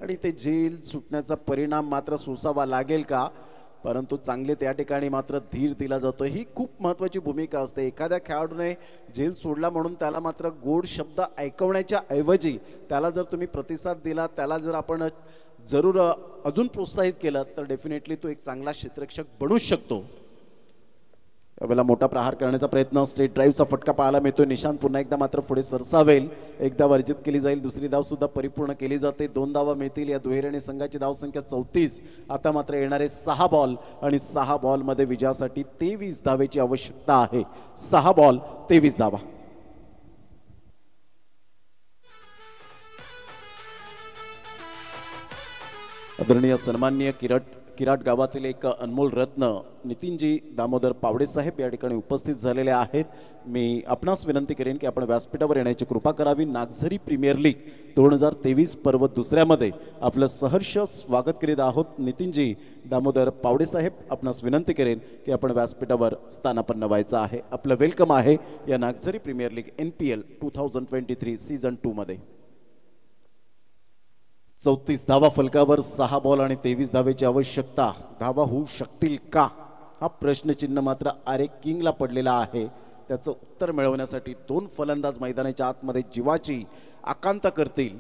आणि ते झेल सुटण्याचा परिणाम मात्र सोसावा लागेल का. परंतु चांगले त्या ठिकाणी मात्र धीर दिला जातोय. ही खूप महत्त्वाची भूमिका असते. एखाद्या खेळाडूने झेल सोडला म्हणून त्याला मात्र गोड शब्द ऐकवण्याच्या ऐवजी त्याला जर तुम्ही प्रतिसाद दिला, त्याला जर आपण जरूर अजून प्रोत्साहित केलं तर डेफिनेटली तो एक चांगला क्षेत्ररक्षक बनूच शकतो. यावेळेला मोठा प्रहार करण्याचा प्रयत्न. स्ट्रेट ड्राईव्हचा फटका पाहायला मिळतोय. निशांत पुन्हा एकदा मात्र पुढे सरसावेल. एकदा वर्जित केली जाईल. दुसरी धाव सुद्धा परिपूर्ण केली जाते. 2 धावा मिळतील. या दुहेरीने संघाची धावसंख्या 34. आता मात्र येणारे 6 बॉल आणि 6 बॉलमध्ये विजयासाठी 23 धावेची आवश्यकता आहे. 6 बॉल 23 धावा. आदरणीय सन्माननीय किराट गावातील एक अनमोल रत्न नितीनजी दामोदर पावडे साहेब या ठिकाणी उपस्थित झालेले आहेत. मी आपणास विनंती करेन की आपण व्यासपीठावर येण्याची कृपा करावी. नागझरी प्रीमियर लीग 2023 पर्व दुसऱ्यामध्ये आपलं सहर्ष स्वागत करीत आहोत. नितीनजी दामोदर पावडे साहेब, आपणास विनंती करेन की आपण व्यासपीठावर स्थानापन्न व्हायचं आहे. आपलं वेलकम आहे या Nagzari premier league NPL 2023 season 2 मध्ये. 34 धावा फलकावर 6 बॉल आणि 23 धावेची आवश्यकता. धावा होऊ शकतील का हा प्रश्नचिन्ह मात्र आरे किंगला पडलेला आहे. त्याचं उत्तर मिळवण्यासाठी 2 फलंदाज मैदानाच्या आतमध्ये जीवाची आकांक्षा करतील.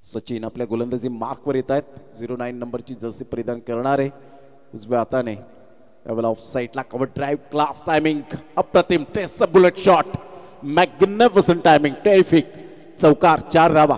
सचिन आपल्या गोलंदाजी मार्कवर येत आहेत. 09 नंबरची जर्सी परिधान करणारे उजव्या हाताने यावेळेला ऑफ साईडला कव्हर ड्राईव्ह, क्लास टायमिंग, अप्रतिम test bullet shot, magnificent timing, terrific, चौकार, 4 धावा.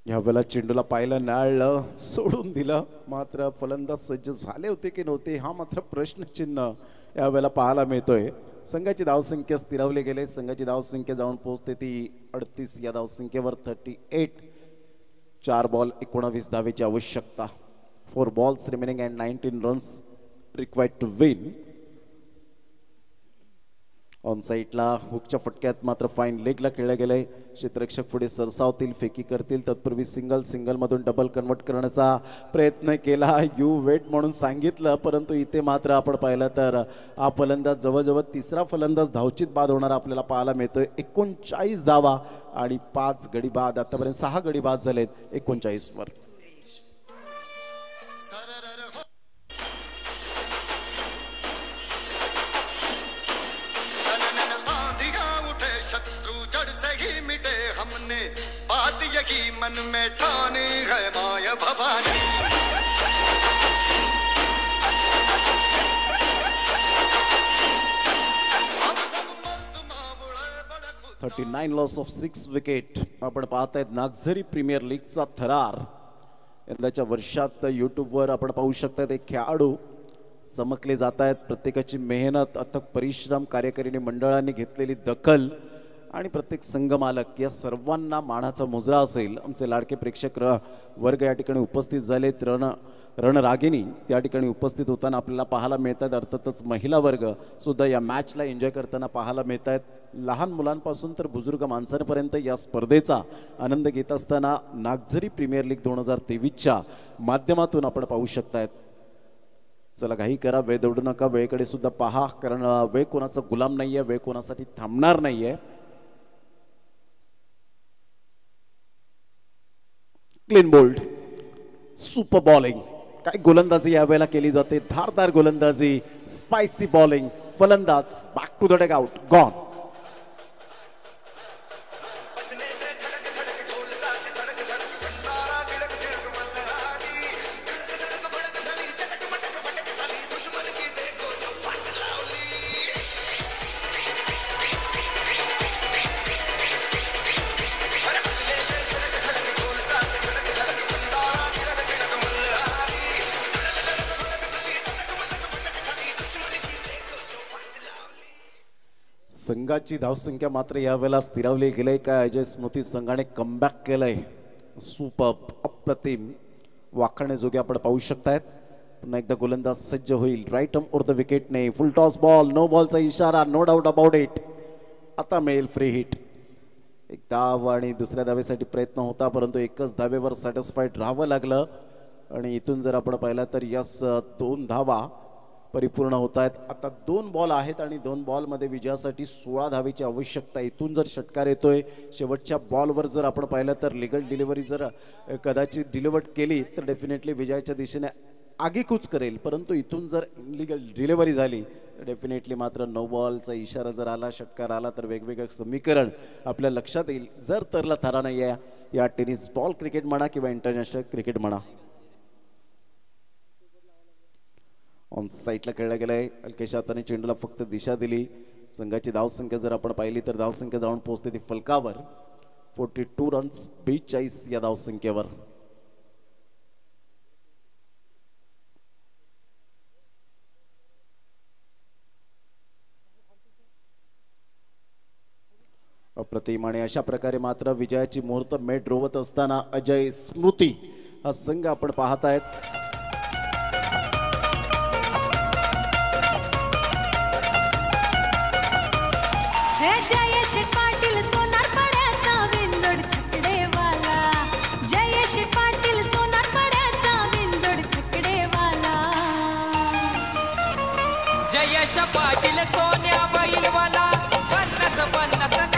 यावेळेला चेंडूला पाहिलं, नाळलं, सोडून दिलं. मात्र फलंदाज सज्ज झाले होते की नव्हते हा मात्र प्रश्नचिन्ह यावेळेला पाहायला मिळतोय. संघाची धावसंख्या स्थिरावली गेले. संघाची धावसंख्या जाऊन पोहोचते ती 38. या धावसंख्येवर 38. 4 बॉल 19 धावेची आवश्यकता. 4 balls remaining and 19 runs required to win. On साईडला हुकच्या फटक्यात मात्र फाईन लेगला खेळले गेले. क्षेत्ररक्षक पुढे सरसावतील, फेकी करतील. तत्पूर्वी सिंगलमधून डबल कन्वर्ट करण्याचा प्रयत्न केला. यू वेट म्हणून सांगितलं, परंतु इथे मात्र आपण पाहिलं तर हा फलंदाज जवळजवळ तिसरा फलंदाज धावचित बाद होणारा आपल्याला पाहायला मिळतोय. 39 धावा आणि 5 गडी बाद. आतापर्यंत 6 गडी बाद झालेत 39 वर. मन में ठानी है माया भवानी. 39 loss of 6 wicket. आपण पाहतायत नागझरी प्रीमियर लीगचा थरार. यंदाच्या वर्षात यूट्यूबवर आपण पाहू शकता एक खेळाडू चमकले जात आहेत. प्रत्येकाची मेहनत, अथक परिश्रम, कार्यकारिणी मंडळांनी घेतलेली दखल आणि प्रत्येक संघमालक या सर्वांना मानाचा मुजरा असेल. आमचे लाडके प्रेक्षक वर्ग या ठिकाणी उपस्थित झालेत. रणरागिणी त्या ठिकाणी उपस्थित होताना आपल्याला पाहायला मिळतात. अर्थातच महिला वर्ग सुद्धा या मॅचला एन्जॉय करताना पाहायला मिळत आहेत. लहान मुलांपासून तर बुजुर्ग माणसांपर्यंत या स्पर्धेचा आनंद घेत असताना नागझरी प्रीमियर लीग 2023च्या माध्यमातून आपण पाहू शकतायत. चला काही करा, वेळ दौडू नका, वेळेकडे सुद्धा पहा, कारण वेळ कोणाचा गुलाम नाहीये, वेळ कोणासाठी थांबणार नाहीये. क्लीन बोल्ड, सुपर बॉलिंग, काय गोलंदाजी यावेळेला केली जाते. धारदार गोलंदाजी, स्पायसी बॉलिंग. फलंदाज back to the dugout, gone. संघाची धावसंख्या मात्र यावेळेला स्थिरावली गेली. काय अजय स्मृती संघाने कमबॅक केलंय. सुपर, अप्रतिम, वाखाणण्याजोगे आपण पाहू शकतायत. पुन्हा एकदा गोलंदाज सज्ज होईल. राईट आर्म ओर द विकेटने फुल टॉस बॉल, नो बॉलचा इशारा, नो डाऊट अबाउट इट. आता मिळेल फ्री हिट. एक धाव आणि दुसऱ्या धावेसाठी प्रयत्न होता, परंतु एकच धावेवर सॅटिस्फाईड राहावं लागलं. आणि इथून जर आपण पाहिलं तर यस 2 धावा परिपूर्ण होत आहेत. आता 2 बॉल आहेत आणि 2 बॉलमध्ये विजयासाठी 16 धावेची आवश्यकता. इथून जर षटकार येतोय शेवटच्या बॉलवर जर आपण पाहिलं तर लिगल डिलिव्हरी जर कदाचित डिलिव्हर केली तर डेफिनेटली विजयाच्या दिशेने आगीकूच करेल. परंतु इथून जर इनलिगल डिलिव्हरी झाली तर डेफिनेटली मात्र 9 बॉलचा इशारा जर आला, षटकार आला तर वेगवेगळं समीकरण आपल्या लक्षात येईल. जर तरला थारा नाही आहे या टेनिस बॉल क्रिकेट म्हणा किंवा इंटरनॅशनल क्रिकेट म्हणा. ऑन साईडला खेळला गेलाय. हलकेशा हाताने चेंडूला फक्त दिशा दिली. संघाची धावसंख्या जर आपण पाहिली तर धावसंख्या जाऊन पोहोचते ती फलकावर 42 रन्स 42 या धावसंख्येवर. अप्रतिम आणि अशा प्रकारे मात्र विजयाची मुहूर्त मेढ रोवत असताना अजय स्मृती हा संघ आपण पाहत आहेत. जयेश पाटील सोनार पड्याचा विंदोड छकडेवाला. जयेश पाटील सोनार पड्याचा विंदोड छकडेवाला. जयेश पाटील सोन्या बैलवाला 50-50